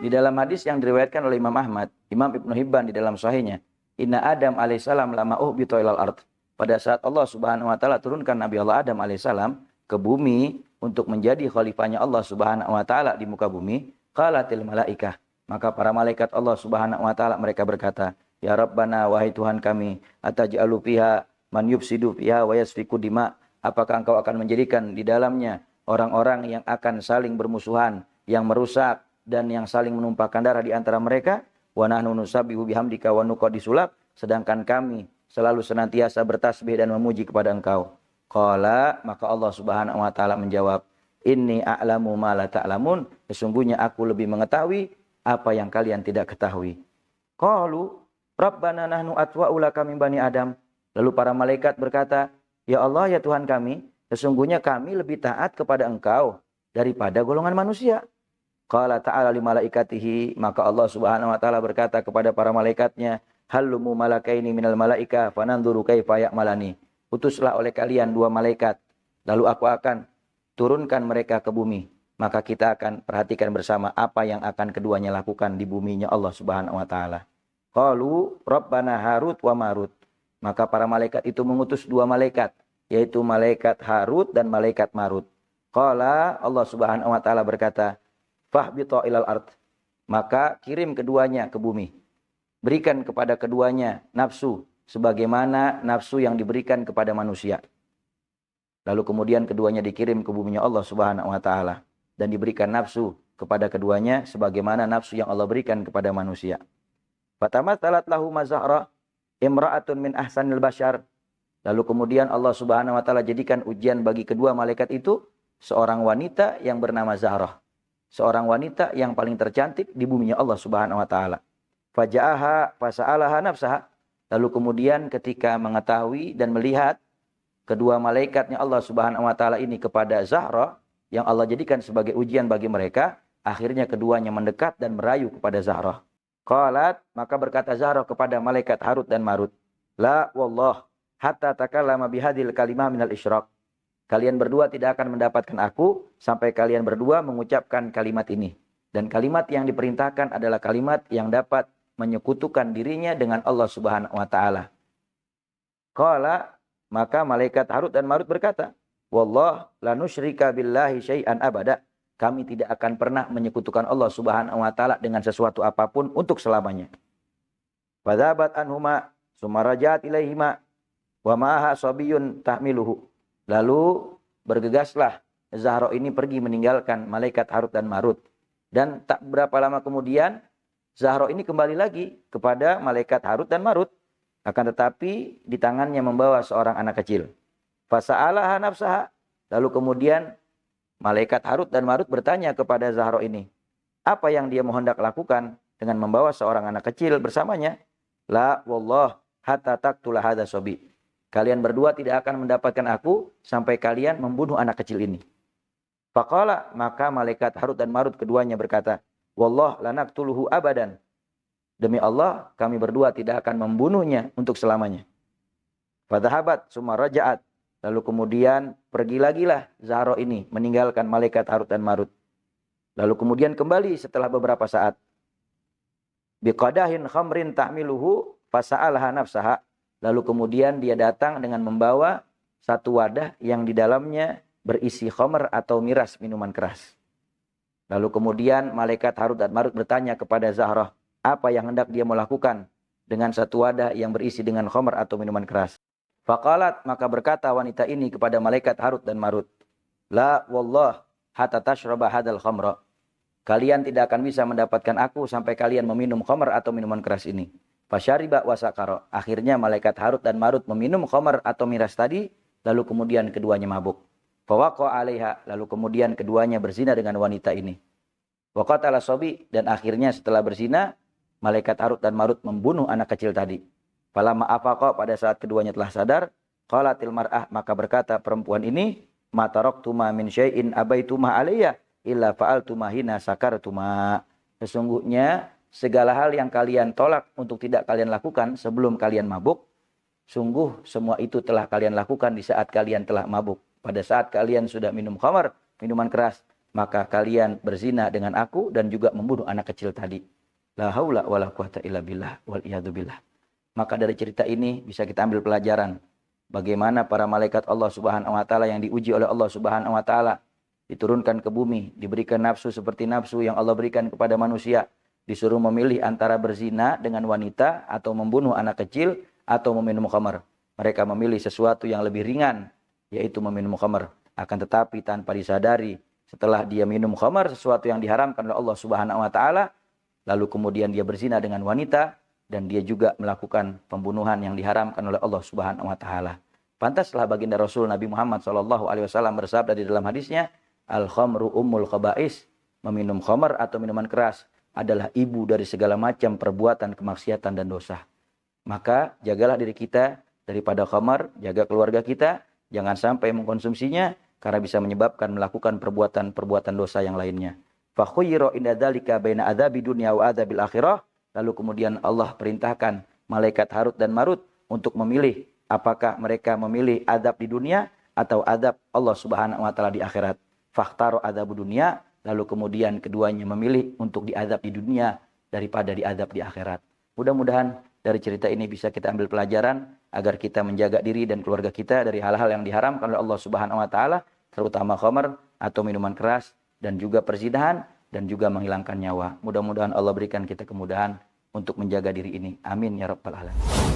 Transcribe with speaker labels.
Speaker 1: Di dalam hadis yang diriwayatkan oleh Imam Ahmad, Imam Ibnu Hibban di dalam sahihnya, Inna Adam alaihissalam lama uhbita ilal ard. Pada saat Allah Subhanahu wa taala turunkan Nabi Allah Adam alaihissalam ke bumi untuk menjadi khalifahnya Allah Subhanahu wa taala di muka bumi, qalatil malaikah. Maka para malaikat Allah Subhanahu wa taala mereka berkata, "Ya Rabbana, wahai Tuhan kami, ataj'alu fiha man yufsidu fiha wa yasfiku dima." Apakah Engkau akan menjadikan di dalamnya orang-orang yang akan saling bermusuhan, yang merusak dan yang saling menumpahkan darah di antara mereka? Wa nahnu nusabbihu bihamdika wa nuqaddisu lak, sedangkan kami selalu senantiasa bertasbih dan memuji kepada Engkau. Qala, maka Allah Subhanahu wa taala menjawab, "Inni a'lamu ma la ta'lamun." Sesungguhnya aku lebih mengetahui apa yang kalian tidak ketahui. Qalu, "Rabbana nahnu atwa'u laka min bani Adam." Lalu para malaikat berkata, "Ya Allah, ya Tuhan kami, sesungguhnya kami lebih taat kepada Engkau daripada golongan manusia." Qala ta'ala li malaikatihi, maka Allah Subhanahu wa taala berkata kepada para malaikatnya, "Hallumu malakaini minal malaika fananzuru kaifa ya'malani." Utuslah oleh kalian 2 malaikat, lalu aku akan turunkan mereka ke bumi. Maka kita akan perhatikan bersama apa yang akan keduanya lakukan di buminya Allah Subhanahu wa taala. Qalu Rabbana Harut wa Marut. Maka para malaikat itu mengutus 2 malaikat, yaitu malaikat Harut dan malaikat Marut. Qala, Allah Subhanahu wa taala berkata, "Fahbita ilal ard." Maka kirim keduanya ke bumi. Berikan kepada keduanya nafsu sebagaimana nafsu yang diberikan kepada manusia. Lalu kemudian keduanya dikirim ke buminya Allah Subhanahu wa taala dan diberikan nafsu kepada keduanya sebagaimana nafsu yang Allah berikan kepada manusia. Fatamatsalat lahu mazahra imra'atun min ahsanil bashar. Lalu kemudian Allah Subhanahu wa taala jadikan ujian bagi kedua malaikat itu seorang wanita yang bernama Zahrah. Seorang wanita yang paling tercantik di buminya Allah Subhanahu wa taala. Faja'aha fasa'alaha nafsaha. Lalu kemudian ketika mengetahui dan melihat kedua malaikatnya Allah Subhanahu wa taala ini kepada Zahrah yang Allah jadikan sebagai ujian bagi mereka, akhirnya keduanya mendekat dan merayu kepada Zahrah. Qalat, maka berkata Zahrah kepada malaikat Harut dan Marut, "La wallah hatta takallama bihadil kalimah minal isyraq." Kalian berdua tidak akan mendapatkan aku sampai kalian berdua mengucapkan kalimat ini. Dan kalimat yang diperintahkan adalah kalimat yang dapat menyekutukan dirinya dengan Allah Subhanahu wa taala. Qala, maka malaikat Harut dan Marut berkata, "Wallah la nusyrika billahi syai'an abada." Kami tidak akan pernah menyekutukan Allah Subhanahu wa taala dengan sesuatu apapun untuk selamanya. Fadzabat anhuma summa raja'at ilaihima wa ma'aha sabiyyun tahmiluhu. Lalu bergegaslah Zahrah ini pergi meninggalkan malaikat Harut dan Marut. Dan tak berapa lama kemudian Zahrah ini kembali lagi kepada malaikat Harut dan Marut. Akan tetapi di tangannya membawa seorang anak kecil. Fasa'alaha nafsaha. Lalu kemudian malaikat Harut dan Marut bertanya kepada Zahrah ini, apa yang dia hendak lakukan dengan membawa seorang anak kecil bersamanya? La wallah hatta taqtula hadza sabi. Kalian berdua tidak akan mendapatkan aku sampai kalian membunuh anak kecil ini. Faqala, maka malaikat Harut dan Marut keduanya berkata, "Wallah lanaqtuluhu abadan." Demi Allah, kami berdua tidak akan membunuhnya untuk selamanya. Fadhahabat summa raja'at. Lalu kemudian pergi lagilah Zahrah ini meninggalkan malaikat Harut dan Marut. Lalu kemudian kembali setelah beberapa saat. Biqadahin khamrin tahmiluhu fasa'alaha nafsaha. Lalu kemudian dia datang dengan membawa satu wadah yang di dalamnya berisi khamr atau miras minuman keras. Lalu kemudian malaikat Harut dan Marut bertanya kepada Zahrah, apa yang hendak dia melakukan dengan satu wadah yang berisi dengan khamr atau minuman keras. Faqalat, maka berkata wanita ini kepada malaikat Harut dan Marut, "La wallah hatta tashraba hadzal khamra." Kalian tidak akan bisa mendapatkan aku sampai kalian meminum khamr atau minuman keras ini. Fasyariba wa sakara. Akhirnya malaikat Harut dan Marut meminum khamr atau miras tadi, lalu kemudian keduanya mabuk. Fawaqa 'alaiha, lalu kemudian keduanya berzina dengan wanita ini. Wa qatala sabi, dan akhirnya setelah berzina, malaikat Harut dan Marut membunuh anak kecil tadi. Falamma afaqa, pada saat keduanya telah sadar, qalatil mar'ah, maka berkata perempuan ini, "Ma taraktuma min syai'in abaituma 'alayya illa fa'altuma hina sakartuma." Sesungguhnya segala hal yang kalian tolak untuk tidak kalian lakukan sebelum kalian mabuk, sungguh semua itu telah kalian lakukan di saat kalian telah mabuk. Pada saat kalian sudah minum khamar, minuman keras, maka kalian berzina dengan aku dan juga membunuh anak kecil tadi. La haula wala quwata illa billah wal iyadu billah. Maka dari cerita ini bisa kita ambil pelajaran bagaimana para malaikat Allah Subhanahu wa taala yang diuji oleh Allah Subhanahu wa taala diturunkan ke bumi, diberikan nafsu seperti nafsu yang Allah berikan kepada manusia, disuruh memilih antara berzina dengan wanita atau membunuh anak kecil atau meminum khamar. Mereka memilih sesuatu yang lebih ringan, yaitu meminum khamar. Akan tetapi tanpa disadari, setelah dia minum khamar, sesuatu yang diharamkan oleh Allah Subhanahu wa taala, lalu kemudian dia berzina dengan wanita dan dia juga melakukan pembunuhan yang diharamkan oleh Allah Subhanahu wa taala. Pantaslah baginda Rasul Nabi Muhammad SAW bersabda di dalam hadisnya, al-khamru ummul khaba'is, meminum khamar atau minuman keras adalah ibu dari segala macam perbuatan kemaksiatan dan dosa. Maka jagalah diri kita daripada khamar, jaga keluarga kita, jangan sampai mengkonsumsinya karena bisa menyebabkan melakukan perbuatan-perbuatan dosa yang lainnya. Fa khuyira inda dzalika baina adzabi dunya wa adzabil akhirah. Lalu kemudian Allah perintahkan malaikat Harut dan Marut untuk memilih apakah mereka memilih azab di dunia atau azab Allah Subhanahu wa taala di akhirat. Fakhtaru adzabud dunya, lalu kemudian keduanya memilih untuk diazab di dunia daripada diazab di akhirat. Mudah-mudahan dari cerita ini bisa kita ambil pelajaran agar kita menjaga diri dan keluarga kita dari hal-hal yang diharamkan oleh Allah Subhanahu wa taala, terutama khamar atau minuman keras dan juga perzinahan dan juga menghilangkan nyawa. Mudah-mudahan Allah berikan kita kemudahan untuk menjaga diri ini. Amin ya rabbal alamin.